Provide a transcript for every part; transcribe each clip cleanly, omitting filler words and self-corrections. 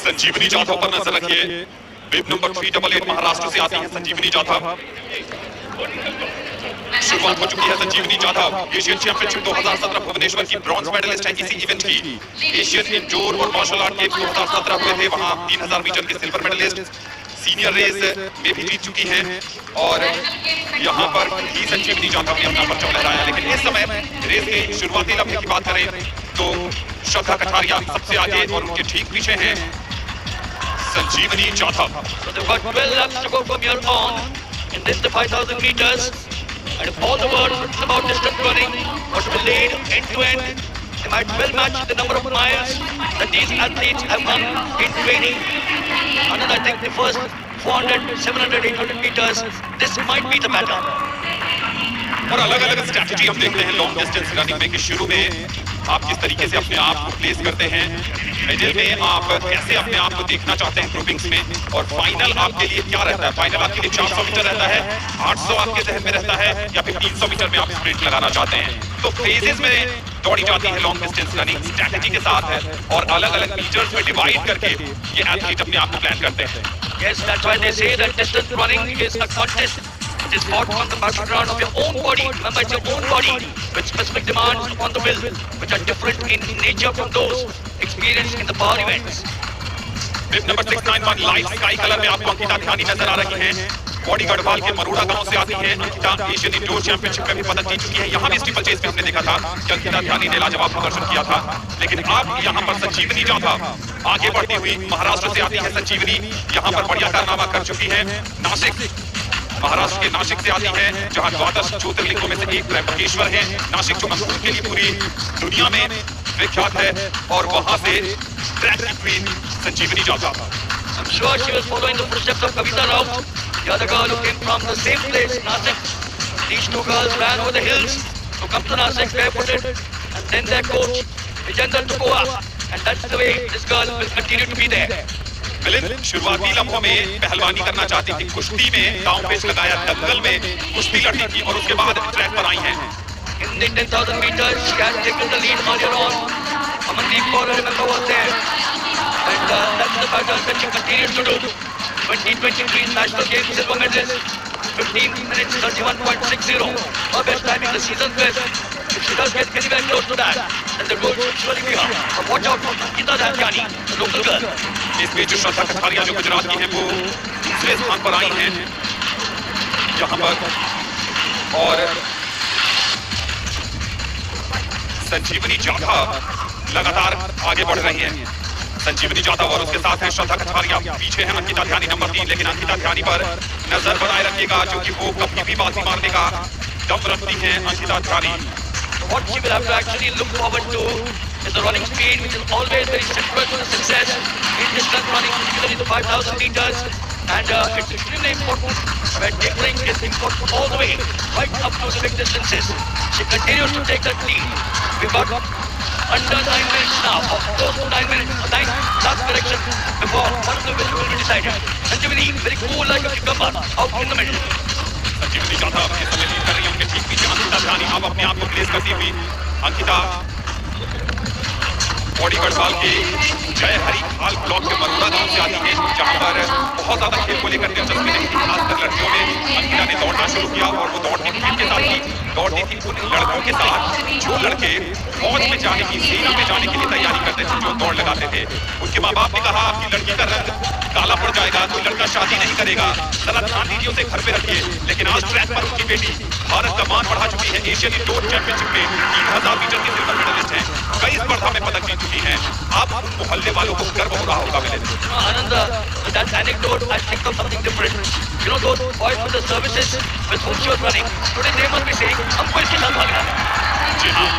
संजीवनी जाधव पर नजर रखिए। बिब नंबर 388 महाराष्ट्र से आती है संजीवनी जाधव। शुरुआत हो चुकी है संजीवनी जाधव। एशियन चैंपियनशिप 2017 भुवनेश्वर की ब्रॉन्ज मेडलिस्ट है इसी इवेंट की। एशियन इंडोर और मार्शल आर्ट गेम्स 2017 हुए थे, वहां 3000 मीटर के सिल्वर मेडलिस्ट। सीनियर रेस में भी जीत चुकी हैं और यहाँ पर ही संजीवनी जाधव ने अपना परचम लहराया। लेकिन इस समय रेस के शुरुआती लम्हे की बात करें तो श्रद्धा कठारिया सबसे आगे और उनके ठीक पीछे हैं संजीवनी Jadhav. So they've got 12 laps to go from here on in this the 5000 meters, and if all the words written about distance running were to be laid end to end, they might well match the number of miles that these athletes have run in training. And then I think the first 400, 700, 800 meters, this might be the pattern. और अलग अलग strategy हम देखते हैं long distance running में कि शुरू में आप किस तरीके से अपने आप को प्लेस करते हैं, मिडिल में आप कैसे अपने आप को देखना चाहते हैं ग्रुपिंग्स में, और फाइनल आपके लिए क्या रहता है। फाइनल आपके लिए 400 मीटर रहता है, 800 आपके जहन में रहता है, या फिर 300 मीटर में आप स्प्रिंट लगाना चाहते हैं। तो फेजेस में दौड़ी जाती है लॉन्ग डिस्टेंस रनिंग स्ट्रैटेजी के साथ है और अलग अलग मीटर्स में डिवाइड करके ये एथलीट अपने आप को प्लान करते हैं। Yes, that's why they say that distance running is a contest. It is fought on the battleground of your own body. Remember, it's your own body with specific demands upon the will, which are different in nature from those experienced in the power events. Bib number 691 light sky colour में आपको अंकिता ध्यानी नजर आ रही हैं। Body Garhwal के मरोड़ा गांव से आती है अंकिता। एशियन इंडोर चैंपियनशिप में भी पदक जीत चुकी है। यहाँ भी स्टीपल चेस में हमने देखा था कि अंकिता ध्यानी ने लाजवाब प्रदर्शन किया था। लेकिन अब यहाँ पर संजीवनी जाधव आगे बढ़ती हुई महाराष्ट्र से आती है संजीवनी। यहाँ पर बढ़िया कारनामा कर चुकी है। नासिक, महाराष्ट्र के नासिक से आती है जहाँ द्वादश ज्योतिर्लिंगों में से एक त्र्यंबकेश्वर है। नासिक जो अंकुर के लिए पूरी दुनिया में विख्यात है और वहाँ से ट्रैक की queen Sanjivani Jadhav. I'm sure she was following the footsteps of Kavita Rao, the other girl who came from the same place, Nasik. These two girls ran over the hills to come to Nasik barefooted, and then their coach Vijender took over, and that's the way this girl will continue to be there. Milind शुरुआती लम्हों में पहलवानी करना चाहती थी, कुश्ती में दांव पेच लगाया, दंगल में कुश्ती लड़ी थी और उसके बाद ट्रैक पर आई हैं। In the 10,000 meters, she had taken the lead earlier on. Amandeep Kaur, remember, was there. And that's the pattern that she continues to do. 2023 National Games silver medalist, 15 minutes 31.60. Her best time in the season best. If she does get anywhere close to that, then the goal should surely be her. But watch out for Ankita Dhyani, the local girl. इस बीच श्रद्धा कठारिया जो गुजरात की हैं वो दूसरे स्थान पर आई हैं यहाँ पर, और संजीवनी जाधव लगातार आगे बढ़ रही हैं। संजीवनी जाधव और उसके साथ हैं श्रद्धा कठारिया, पीछे हैं अंकिता ध्यानी नंबर 3। लेकिन अंकिता ध्यानी पर नजर बनाए रखिएगा क्योंकि वो कभी भी बाजी मारने का दम रखती हैं अंकिता ध्यानी। What she will have to actually look forward to is the running speed, which is always very central to the success in distance running, particularly the 5,000 meters. And it's extremely important where tapering is important all the way, right up to the big distances. She continues to take that lead. We've got under 9 minutes now, or close to 9 minutes, 9 last correction before one of the wins will be decided. Sanjeevani, very cool like a cucumber, out in the middle. संजीवनी जाधव इस समय lead कर रही है, उनके ठीक पीछे अंकिता ध्यानी अब अपने आप को प्लेस करती हुई। अंकिता बॉडी गढ़वाल के जय हरी खाल ब्लॉक के मरोड़ा गांव से आती है जहां पर बहुत ज्यादा खेल को लेकर दिलचस्पी नहीं थी, खासकर लड़कियों में। अंकिता ने दौड़ना शुरू किया और वो दौड़ती थी के साथ ही दौड़ती थी उन लड़कों के साथ जो लड़के फौज में जाने की, सेना में जाने के लिए तैयारी करते थे, जो दौड़ लगाते थे। उनके माँ बाप ने कहा आपकी लड़की का रंग काला पड़ जाएगा, कोई लड़का शादी नहीं करेगा, जरा ध्यान दीजिए उसे घर पे रखिए। लेकिन आज ट्रैक पर उनकी बेटी भारत का मान बढ़ा चुकी है। एशियन इंडोर चैंपियनशिप में 3000 मीटर की सिल्वर मेडलिस्ट है, कई स्पर्धा में पदक जीत चुकी है। अब मोहल्ले वालों को गर्व हो रहा होगा। Milind, Ananda, with that anecdote, I think of something different. You know those boys with the services with whom she was running, today they must be saying, हमको इसके साथ भागना है। जी हाँ,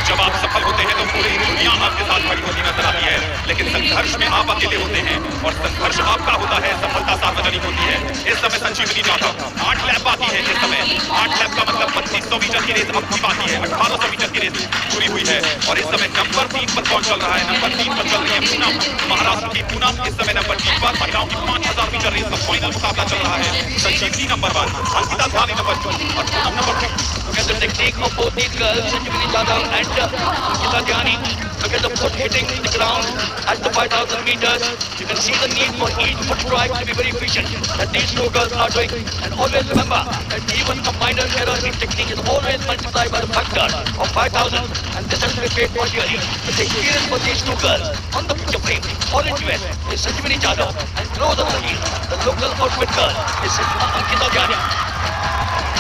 जब आप सफल होते हैं तो पूरी दुनिया आपके साथ खड़ी होती नजर आती है, लेकिन संघर्ष में आप अकेले होते हैं और संघर्ष आपका होता है, सफलता सार्वजनिक होती है। इस समय संजीवनी जाधव 8 लैप बाकी है। इस समय 8 लैप का मतलब 2500 मीटर की रेस अब की बाकी है, 1800 मीटर की रेस पूरी हुई है और इस समय नंबर 3 पर कौन चल रहा है? नंबर 3 पर चल रही है पूनम, महाराष्ट्र की पूनम। इस समय नंबर 3 पर महिलाओं की 5000 मीटर रेस का फाइनल मुकाबला चल रहा है। संजीवनी नंबर 1, अंकिता ध्यानी नंबर 2 और Poonam number 3। Look at the technique of both these girls, Sanjeevani Jadhav and Ankita Dhyani. Look at the foot hitting the ground at the 5,000 meters. You can see the need for each foot strike to be very efficient that these two girls are doing. And always remember that even a minor error in technique is always multiplied by the factor of 5,000. And this has to be paid for dearly. The experience for these two girls on the picture frame, all into it, is Sanjivani Jadhav. And closer to the heel, the local outfit girl is Ankita Jani.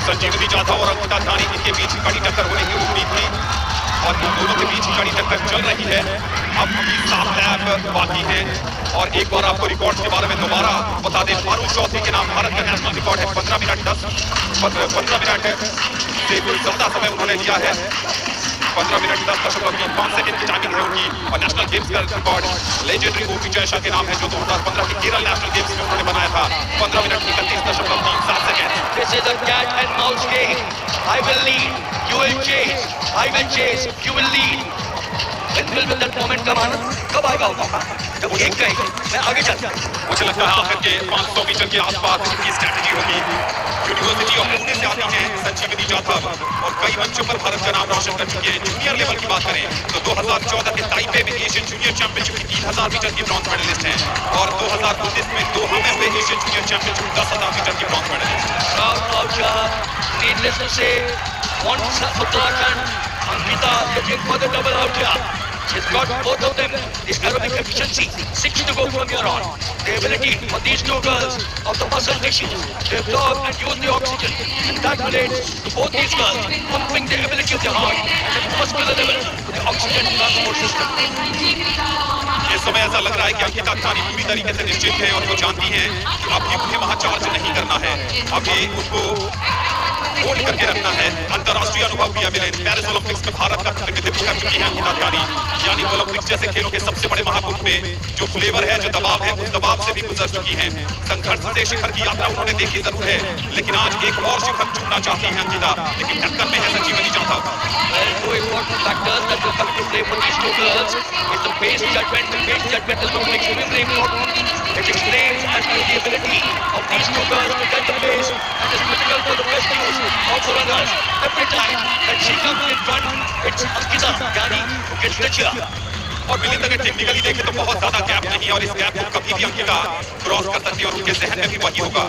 संजीवनी जाधव और अंकिता ध्यानी इनके बीच कड़ी टक्कर होने की उम्मीद थी और इन दोनों के बीच कड़ी टक्कर चल रही है। अब भी 7 लैप बाकी है और एक बार आपको रिकॉर्ड के बारे में दोबारा बता दें, पारुल चौधरी के नाम भारत का नेशनल रिकॉर्ड है 15 मिनट से कुछ ज्यादा समय उन्होंने लिया है। 15 मिनट 10.5 सेकंड की टाइमिंग है उनकी और नेशनल गेम्स का रिकॉर्ड लेजेंडरी गोपी जयशा के नाम है जो 2015 के केरल नेशनल गेम्स में उन्होंने बनाया था 15 minute 31.37 second. This is a cat and mouse game. I will lead, you will chase. I will chase, you will lead. When will that moment come on? कब आएगा वो मौका? जब एक कहेगा मैं आगे चलता हूँ। मुझे लगता है आखिर के 500 मीटर के आसपास इनकी स्ट्रैटेजी होगी। यूनिवर्सिटी ऑफ पुणे से आती हैं संजीवनी जाधव और कई मंचों पर भारत का नाम रोशन कर चुकी है। जूनियर लेवल की बात करें तो 2014 के ताइपे में एशियन जूनियर चैंपियनशिप की 3000 मीटर की ब्रॉन्ज मेडलिस्ट हैं और 2019 में दोहा में हुए एशियन जूनियर चैंपियनशिप 10,000 मीटर की bronze medallist. Needless to say, once Uttarakhand, Ankita looking for the double out here. She's got both of them. This aerobic efficiency, 6 to go from here on. The ability for these two girls of the muscle tissues to absorb and use the oxygen. And that relates to both these girls, pumping the ability of the heart and the muscular level to the oxygen transport system. इस समय ऐसा लग रहा है कि अंकिता ध्यानी पूरी तरीके से निश्चित है और वो जानती हैं कि अब भी उन्हें वहां चार्ज नहीं करना है। अभी उनको होल्ड करके रखना है। अंतर्राष्ट्रीय अनुभव भी मिले। पेरिस ओलंपिक्स में भारत का प्रतिनिधित्व कर चुकी है अंकिता ध्यानी, यानी ओलंपिक्स जैसे खेलों के सबसे बड़े महाकुंभ में जो फ्लेवर है, जो दबाव है, उस दबाव से भी गुजर चुकी हैं। संघर्ष से शिखर की यात्रा उन्होंने देखी जरूर है, लेकिन आज एक और शिखर छूना चाहती हैं अंकिता, लेकिन टक्कर में है संजीवनी Jadhav. Two important factors that will come into play for these two girls is the pace judgment. The pace judgment is going to be extremely important. It explains as to the ability of these two girls to get the pace and is critical for the best use of the runners. Every time that she comes in front, it's Ankita Jani who gets the cheer. और मिलिंद अगर technically देखें तो बहुत ज्यादा gap नहीं है और इस गैप को कभी भी अंकिता क्रॉस कर सकती है और उनके जहन में भी वही होगा।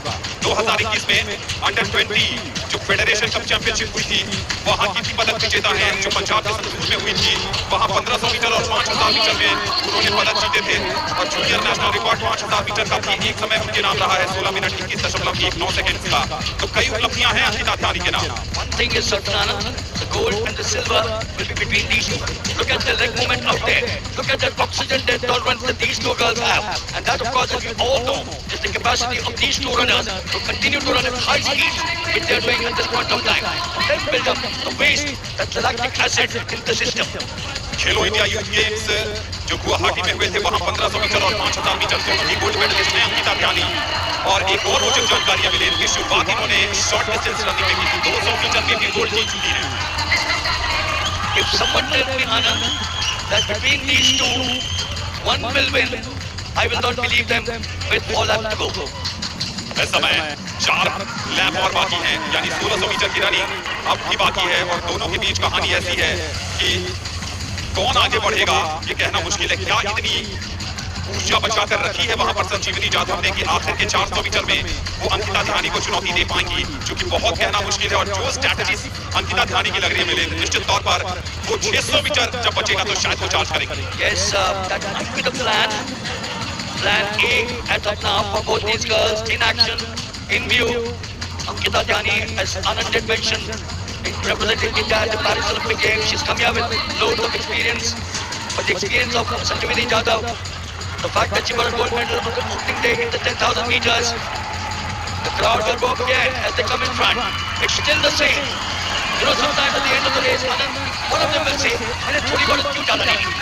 2021 में अंडर 20 जो फेडरेशन कप चैंपियनशिप हुई थी वहां की भी पदक विजेता है जो पंजाब के संतूर में हुई थी। वहां 1500 मीटर और 5000 मीटर में उन्होंने पदक जीते थे और जूनियर नेशनल रिकॉर्ड 5000 मीटर का भी एक समय उनके नाम रहा है 16 मिनट 21.19 सेकंड का। तो कई उपलब्धियां हैं अंकिता ध्यानी के नाम। One thing is certain, Anand, the gold and the silver will be between these two. Look at the leg movement out there. Look at that oxygen tolerance that these two girls have. And that, of course, as we all know, is the capacity of these two runners to continue to run at high speeds, which they are doing at this point of time. And then build up the waste, that's the lactic acid in the system. Khelo India youth games जो गुवाहाटी में हुए थे वहां 1500 metre और 5000 metre दोनों ही gold medallist हैं अंकिता ध्यानी। और एक और रोचक जानकारी मिली इनकी शुरुआत इन्होंने शॉर्ट डिस्टेंस रनिंग में की थी, 200 मीटर में भी गोल्ड जीत चुकी है। If someone tells me, Anand, that between these two, one will win, I will not believe them with all laps to go. इस समय 4 लैप और बाकी हैं, यानी 1600 मीटर की रनिंग अब भी बाकी है और दोनों के बीच कहानी ऐसी है कि कौन आगे बढ़ेगा ये कहना मुश्किल है। क्या इतनी ऊर्जा बचाकर रखी है वहां पर संजीवनी जाधव ने कि आखिर के 400 मीटर में वो अंकिता ध्यानी को चुनौती दे पाएंगी, जो कि बहुत कहना मुश्किल है। और जो स्ट्रैटेजी अंकिता ध्यानी की लग रही है मिले निश्चित तौर पर वो 600 मीटर जब बचेगा तो शायद वो चार्ज करेंगे। Yes, that might be the plan. Plan A as of now for both these girls in action, in view. Ankita Jani, as Anand did mention, representing India at the Paris Olympic Games. She's come here with loads of experience. But the experience of Sanjivani Jadhav, the fact that she got a gold medal on the opening day in the 10,000 meters, the crowd will go up again as they come in front. It's still the same. You know, sometimes at the end of the race, Anand, one of them will say, and it's only got a few calories.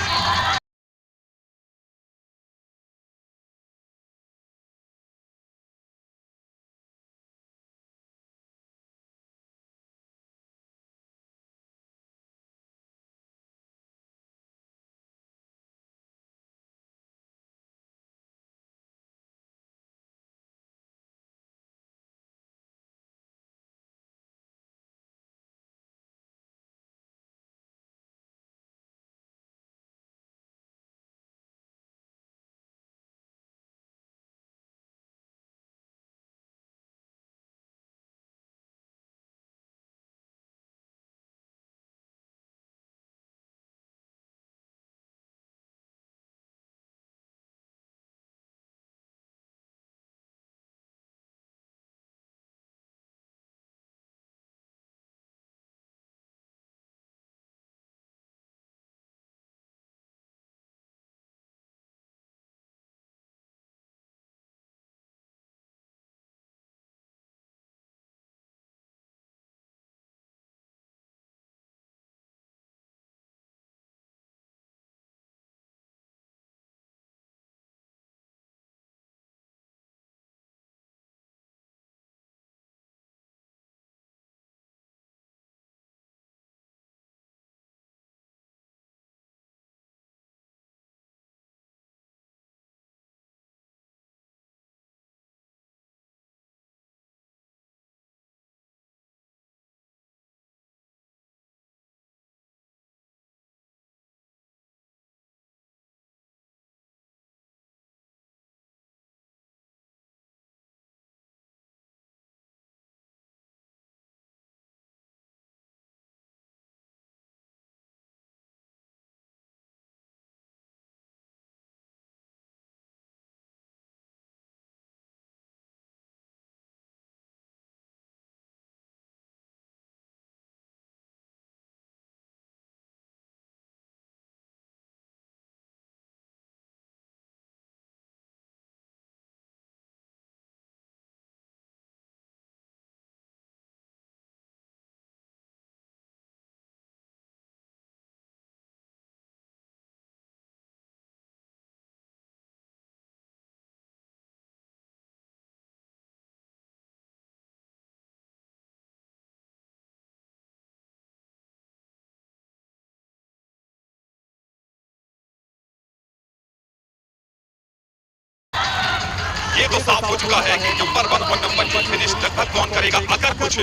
तो साफ हो चुका है कि number 1 और number 2 finish लगभग कौन करेगा। अगर कुछ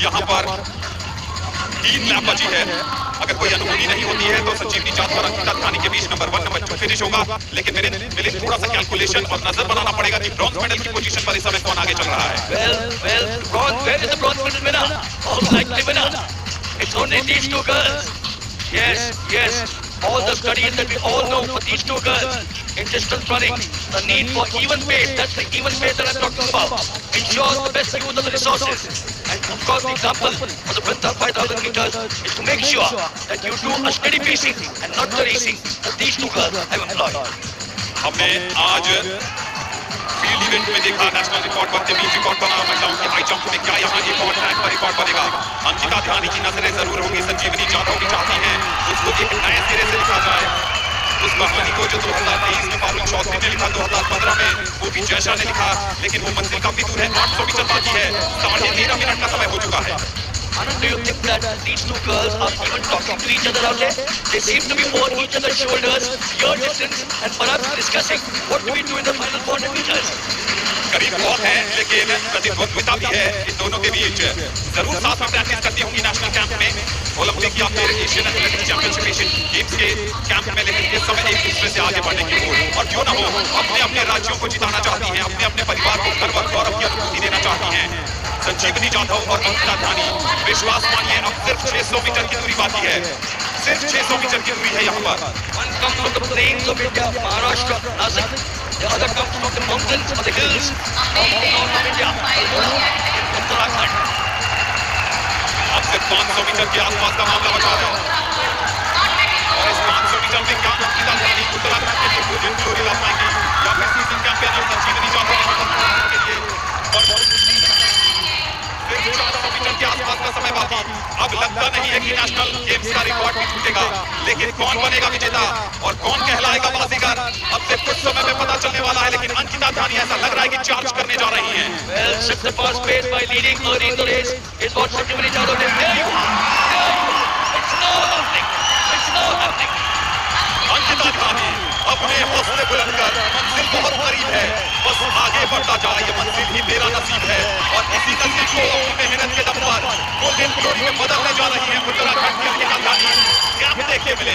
यहाँ पर 3 लैप बची है, अगर कोई अनुभूति नहीं होती है तो संजीवनी जाधव और अंकिता धानी के बीच नंबर 1 नंबर 2 फिनिश होगा। लेकिन मेरे थोड़ा सा कैलकुलेशन और नजर बनाना पड़ेगा कि ब्रॉन्ज मेडल की पोजीशन पर इस समय कौन आगे चल रहा है। Where is the bronze medal winner? Most likely winner. It's only these two girls. Yes. All the studies that we all know for these two girls in distance running, the need for even pace, that's the even pace that I'm talking about, ensures the best use of the resources. And of course, the example for the Brinta 5,000 meters is to make sure that you do a steady pacing and not the racing that these two girls have employed. हमने आज field event में देखा national record बनते बीच record बना महिलाओं के high jump में। क्या यहाँ एक और ट्रैक पर रिकॉर्ड बनेगा? अंकिता धानी की नजरें जरूर होगी। संजीवनी जाधव भी चाहती हैं उसको एक नए सिरे से लिखा जाए, उस कहानी को जो 2023 में पारुल चौधरी ने लिखा, 2015 में वो भी जयशा ने लिखा। लेकिन वो मंजिल काफी दूर है, 800 मीटर बाकी है, 13.5 मिनट का समय हो चुका है। Anand, do you think that these two girls are even talking to each other out there? They seem to be over each other's shoulders, your distance, and perhaps discussing what do we do in the final 400 meters. करीब बहुत है, लेकिन प्रतिद्वंद्विता भी है इन दोनों के बीच। जरूर साथ में प्रैक्टिस करती होंगी नेशनल कैंप में, ओलंपिक या फिर Asian athletics championship Asian games के कैंप में। लेकिन इस समय एक दूसरे से आगे बढ़ने की ओर, और क्यों ना हो, अपने अपने राज्यों को जिताना चाहती हैं, अपने अपने परिवार को गर्व और गौरव की अनुभूति देना चाहती हैं। संजीवनी जाधव और अंकिता धानी, विश्वास मानिए अब सिर्फ 600 मीटर की दूरी बाकी है, सिर्फ 600 मीटर की दूरी है यहाँ पर। One comes from the plains of India, Maharashtra, Nasik. The other comes from the mountains or the hills of north of India, Uttarakhand. अब सिर्फ 500 मीटर के आसपास का मामला बचा है, और इस 500 मीटर में क्या अंकिता धानी उत्तराखंड के लिए गोल्डन ग्लोरी ला पाएंगी या फिर सीजन चैंपियन संजीवनी जाधव के लिए। और सिर्फ 400 मीटर के आसपास का समय बाकी। अब लगता नहीं है कि नेशनल गेम्स का रिकॉर्ड भी टूटेगा, लेकिन कौन बनेगा विजेता और कौन कहलाएगा बाजीगर, अब से कुछ समय में पता चलने वाला है। लेकिन अंकिता धानी ऐसा लग रहा है कि चार्ज करने जा रही हैं। Well, set the first pace by leading early in the race is what Sanjeevani Jadhav did. There you are. It's now happening. Ankita धानी अपने हौसले बुलंद कर मंजिल बहुत करीब है, बस आगे बढ़ता जा, ये मंजिल ही मेरा नसीब है। और इसी नसीब को अपनी मेहनत के दम पर गोल्डन ग्लोरी में बदलने जा रही है उत्तराखंड की अंकिता धानी। कैंप देखिए मिले,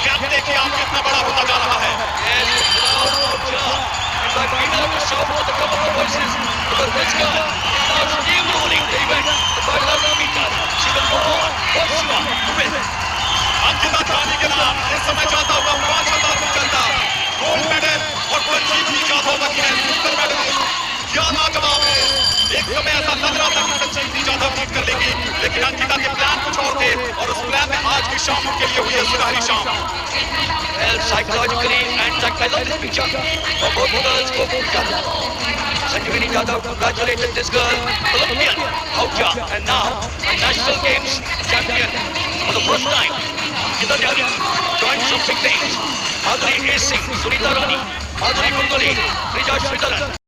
कैंप देखिए आप कितना बड़ा होता जा रहा है। Yes, in fact, we will have to shout for the couple of voices because this girl is now steamrolling the event. The 5,000 meters, she will go on, what she wants to win. Ankita धानी के नाम इस समय जाता हुआ 5,000 metre का gold medal और संजीवनी जाधव बनी है सिल्वर मेडल। क्या लाजवाब है, एक समय ऐसा लग रहा था कि संजीवनी जाधव जीत कर लेगी, लेकिन अंकिता के प्लान कुछ और थे और उस प्लान में आज की शाम उनके लिए हुई है सुनहरी शाम। Well, psychologically and psychologically picture for both girls go together. Sanjeevani Jadhav congratulated this girl, Olympian, Hautya, and now a National Games champion for the first time. Ankita Dhani joined some big names. Madhuri Singh, Sunita Rani, Madhuri Kundali, Rija Sridharan.